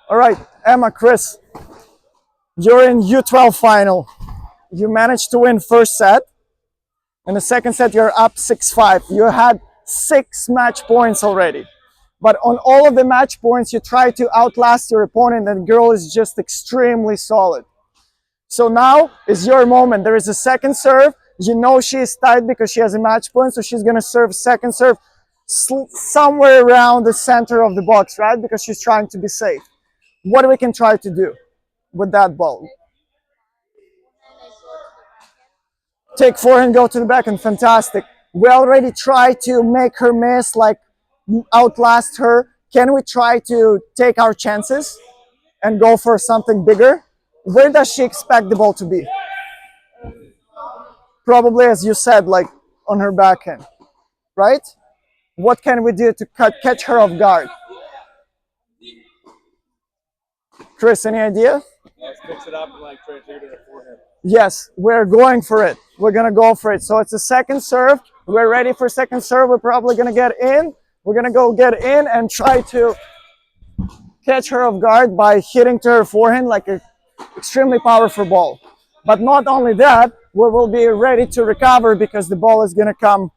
All right, Emma, Chris, you're in U12 final. You managed to win first set. In the second set, you're up 6-5. You had 6 match points already. But on all of the match points, you try to outlast your opponent, and the girl is just extremely solid. So now is your moment. There is a second serve. You know she is tight because she has a match point, so she's going to serve second serve somewhere around the center of the box, right? Because she's trying to be safe. What we can try to do with that ball? Take forehand, go to the backhand. Fantastic. We already tried to make her miss, like outlast her. Can we try to take our chances and go for something bigger? Where does she expect the ball to be? Probably, as you said, like on her backhand, right? What can we do to catch her off guard? Chris, any idea? Let's mix it up and like try to take it to the forehand. Yes, we're going for it. We're going to go for it. So it's a second serve. We're ready for second serve. We're probably going to get in. We're going to go get in and try to catch her off guard by hitting to her forehand like an extremely powerful ball. But not only that, we will be ready to recover because the ball is going to come.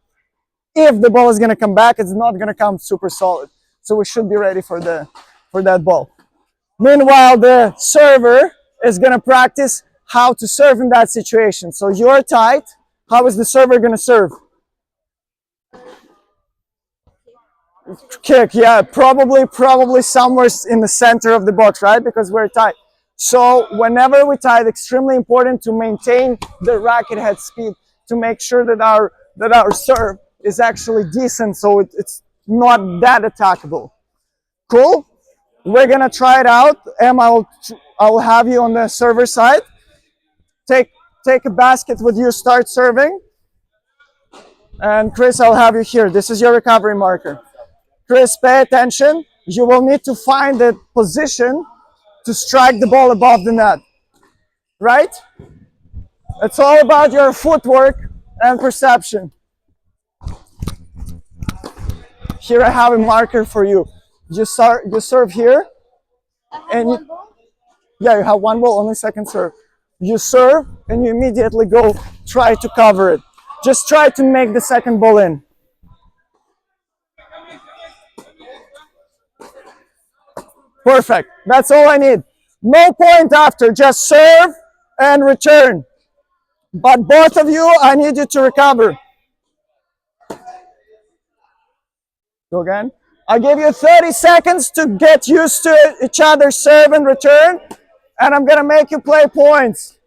If the ball is going to come back, it's not going to come super solid. So we should be ready for that ball. Meanwhile, the server is going to practice how to serve in that situation. So you're tight. How is the server going to serve? Kick, yeah, probably somewhere in the center of the box, right? Because we're tight. So whenever we tie, it's extremely important to maintain the racket head speed to make sure that our serve is actually decent, so it's not that attackable. Cool? We're gonna try it out. Emma, I'll have you on the server side. Take a basket with you, start serving. And Chris, I'll have you here. This is your recovery marker. Chris, pay attention. You will need to find the position to strike the ball above the net, right? It's all about your footwork and perception. Here I have a marker for you. You serve here, and you have one ball, only second serve. You serve, and you immediately go try to cover it. Just try to make the second ball in. Perfect. That's all I need. No point after. Just serve and return. But both of you, I need you to recover. Go again. I give you 30 seconds to get used to each other's serve and return, and I'm gonna make you play points.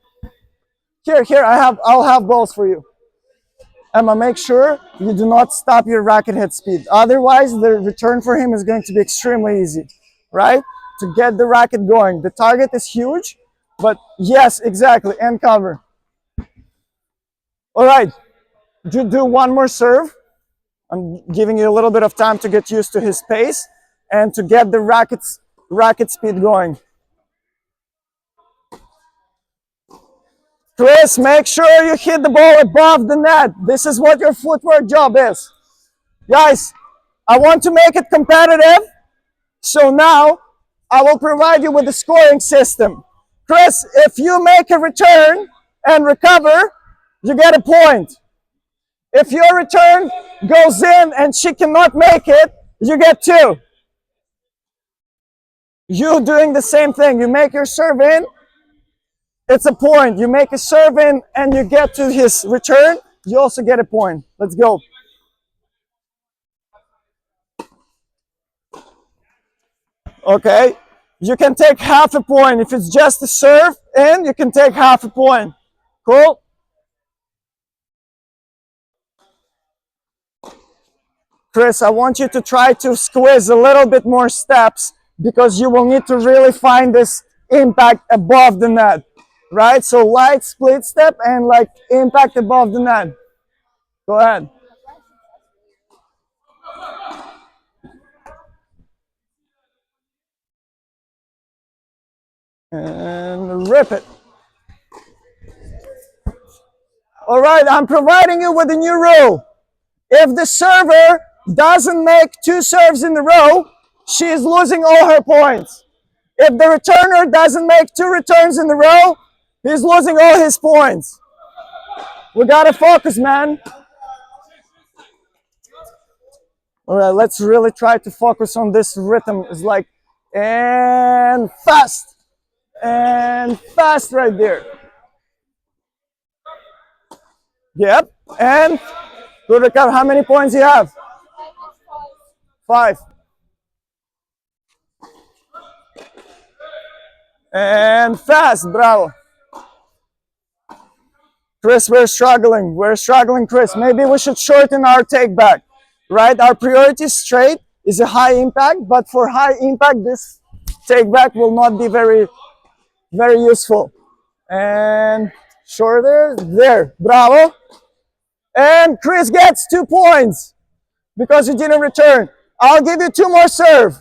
Here, I'll have balls for you. Emma, make sure you do not stop your racket head speed. Otherwise, the return for him is going to be extremely easy, right? To get the racket going. The target is huge, but yes, exactly, and cover. All right, you do one more serve. I'm giving you a little bit of time to get used to his pace and to get the racket speed going. Chris, make sure you hit the ball above the net. This is what your footwork job is. Guys, I want to make it competitive. So now I will provide you with a scoring system. Chris, if you make a return and recover, you get a point. If your return goes in and she cannot make it, you get 2. You doing the same thing. You make your serve in, it's a point. You make a serve in and you get to his return, you also get a point. Let's go. Okay. You can take half a point. If it's just a serve in, you can take half a point. Cool? Chris, I want you to try to squeeze a little bit more steps because you will need to really find this impact above the net, right? So light split step and like impact above the net. Go ahead. And rip it. All right, I'm providing you with a new rule. If the server doesn't make 2 serves in a row, she is losing all her points. If the returner doesn't make 2 returns in a row, he's losing all his points. We gotta focus, man. All right, let's really try to focus on this rhythm. It's like, and fast right there. Yep, and good recover. How many points you have? 5. And fast, bravo. Chris, we're struggling. We're struggling, Chris. Maybe we should shorten our take back, right? Our priority straight is a high impact, but for high impact, this take back will not be very, very useful. And shorter, there, bravo. And Chris gets 2 points because you didn't return. I'll give you 2 more serve.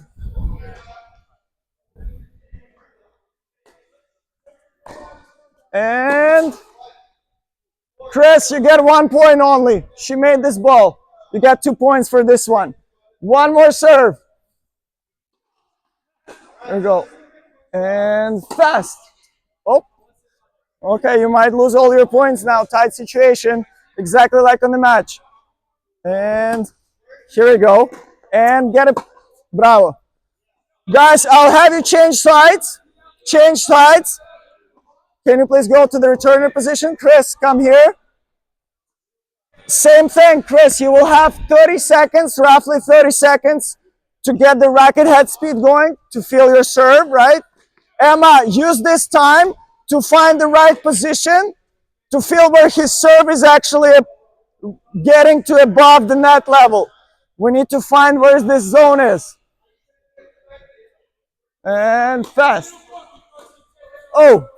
And Chris, you get 1 point only. She made this ball. You got 2 points for this one. 1 more serve. There you go. And fast. Oh, okay, you might lose all your points now. Tight situation, exactly like on the match. And here we go. And get it. Bravo. Guys, I'll have you change sides. Change sides. Can you please go to the returner position? Chris, come here. Same thing, Chris. You will have 30 seconds, roughly 30 seconds, to get the racket head speed going, to feel your serve, right? Emma, use this time to find the right position, to feel where his serve is actually getting to above the net level. We need to find where this zone is. And fast. Oh,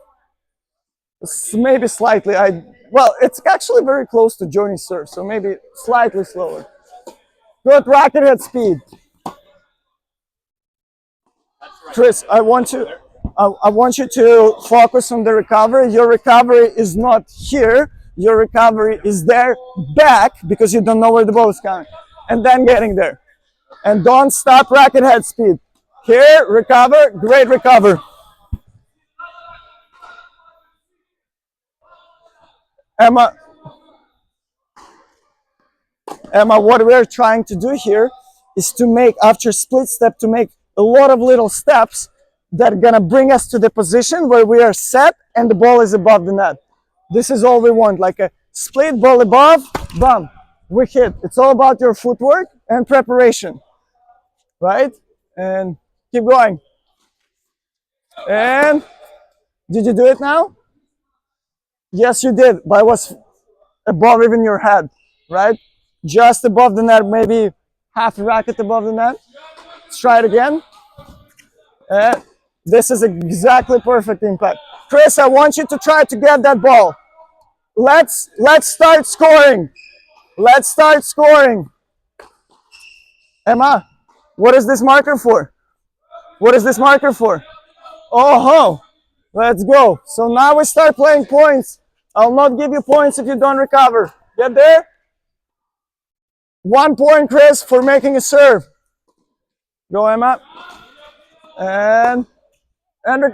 maybe slightly. Well, it's actually very close to Johnny's serve, so maybe slightly slower. Good racket head speed. Chris, I want you to focus on the recovery. Your recovery is not here. Your recovery is there, back, because you don't know where the ball is coming, and then getting there. And don't stop racket head speed. Here, recover, great recover. Emma, what we're trying to do here is to make, after split step, to make a lot of little steps that are gonna bring us to the position where we are set and the ball is above the net. This is all we want, like a split ball above, bam, we hit. It's all about your footwork and preparation, right? And keep going. And did you do it now? Yes, you did, but it was above even your head, right? Just above the net, maybe half a racket above the net. Let's try it again. And this is exactly perfect impact. Chris, I want you to try to get that ball. Let's start scoring. Let's start scoring. Emma, what is this marker for? What is this marker for? Oh ho, let's go. So now we start playing points. I'll not give you points if you don't recover. Get there? 1 point, Chris, for making a serve. Go, Emma. And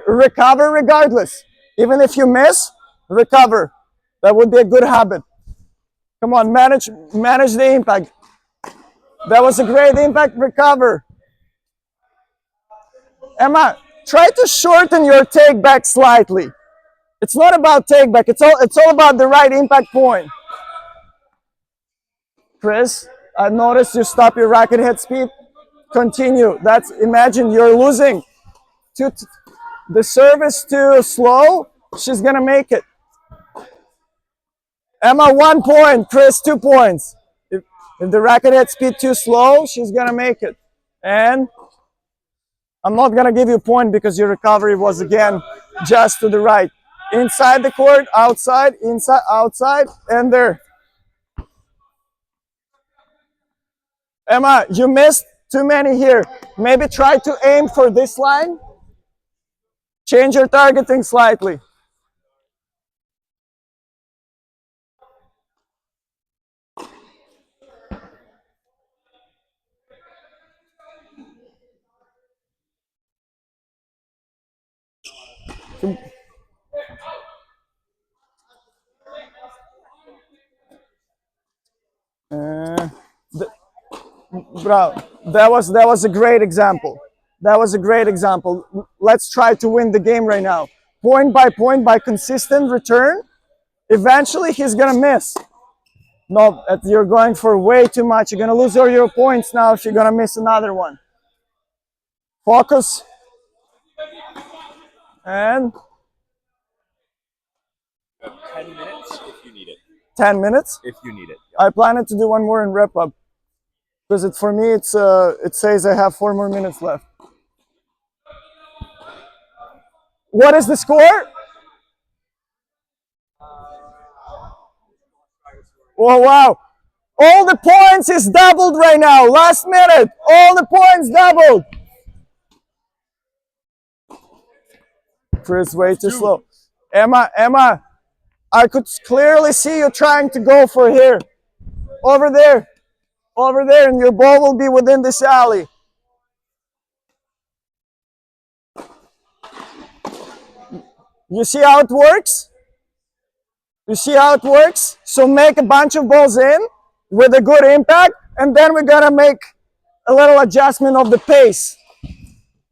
recover regardless. Even if you miss, recover. That would be a good habit. Come on, manage the impact. That was a great impact. Recover. Emma, try to shorten your take back slightly. It's not about take back. It's all about the right impact point. Chris, I noticed you stop your racket head speed. Continue. Imagine you're losing. The serve is too slow. She's gonna make it. Emma, 1 point. Chris, 2 points. If the racket head speed too slow, she's gonna make it. And I'm not gonna give you a point because your recovery was again just to the right. Inside the court, outside, inside, outside, and there. Emma, you missed too many here. Maybe try to aim for this line. Change your targeting slightly. Uh, bro, that was a great example. That was a great example. Let's try to win the game right now. Point by consistent return. Eventually, he's gonna miss. No, you're going for way too much. You're gonna lose all your points now if you're gonna miss another one. Focus. And 10 minutes if you need it. 10 minutes. If you need it. I plan to do one more and wrap up. Because for me, it says I have 4 more minutes left. What is the score? Oh, wow. All the points is doubled right now. Last minute. All the points doubled. Chris, way too slow. Emma, I could clearly see you trying to go for here. Over there. Over there, and your ball will be within this alley. You see how it works? You see how it works? So make a bunch of balls in with a good impact, and then we're gonna make a little adjustment of the pace.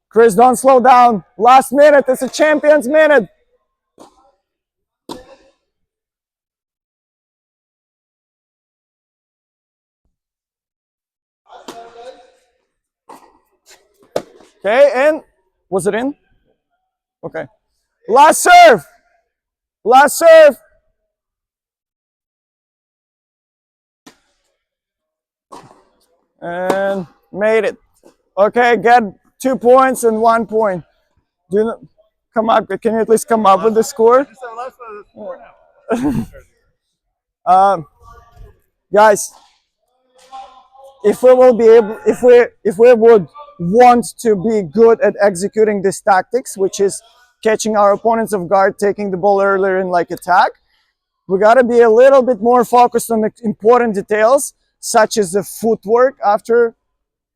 Chris, don't slow down. Last minute, it's a champion's minute. Okay, and was it in? Okay. Last serve. Last serve. And made it. Okay, get 2 points and 1 point. Do not come up. Can you at least come up with the score? Guys, if we will be able, if we would want to be good at executing these tactics, which is catching our opponents off guard, taking the ball earlier in like attack, we got to be a little bit more focused on the important details, such as the footwork after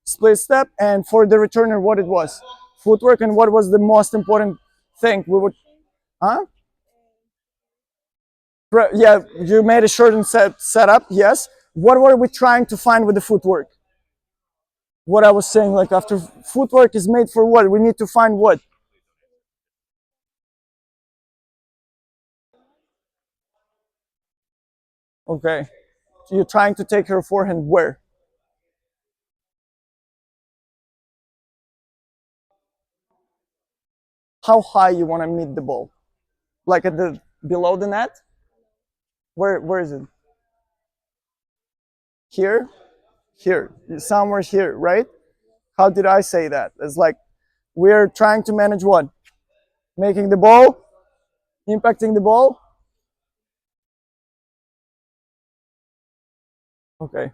split step, and for the returner, what it was, footwork, and what was the most important thing we would, huh? Yeah, you made a shortened setup, yes. What were we trying to find with the footwork? What I was saying, like after footwork is made for what? We need to find what? Okay. So you're trying to take her forehand where? How high you want to meet the ball? Like at the below the net? Where is it? Here? Here. Somewhere here, right? How did I say that? It's like we're trying to manage what? Making the ball, impacting the ball. Okay.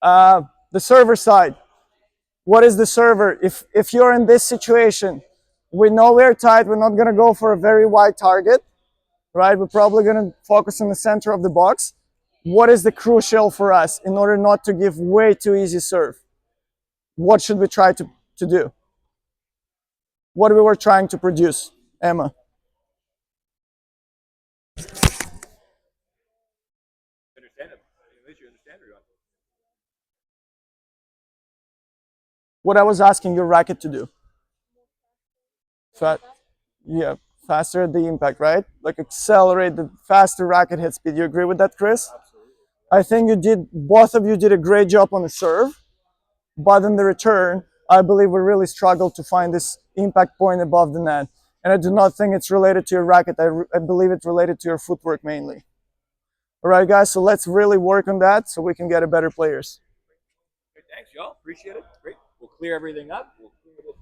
The server side. What is the server? If you're in this situation, we know we're tight. We're not gonna go for a very wide target, right? We're probably gonna focus on the center of the box. What is the crucial for us in order not to give way too easy serve? What should we try to do? What we were trying to produce, Emma? Understand it. At least you understand it. What I was asking your racket to do. Yeah, faster at the impact, right? Like accelerate the faster racket hit speed. You agree with that, Chris? Absolutely. I think both of you did a great job on the serve, but in the return, I believe we really struggled to find this impact point above the net. And I do not think it's related to your racket. I believe it's related to your footwork mainly. All right, guys, so let's really work on that so we can get a better players. Okay, thanks, y'all. Appreciate it. Great. We'll clear everything up. We'll clear this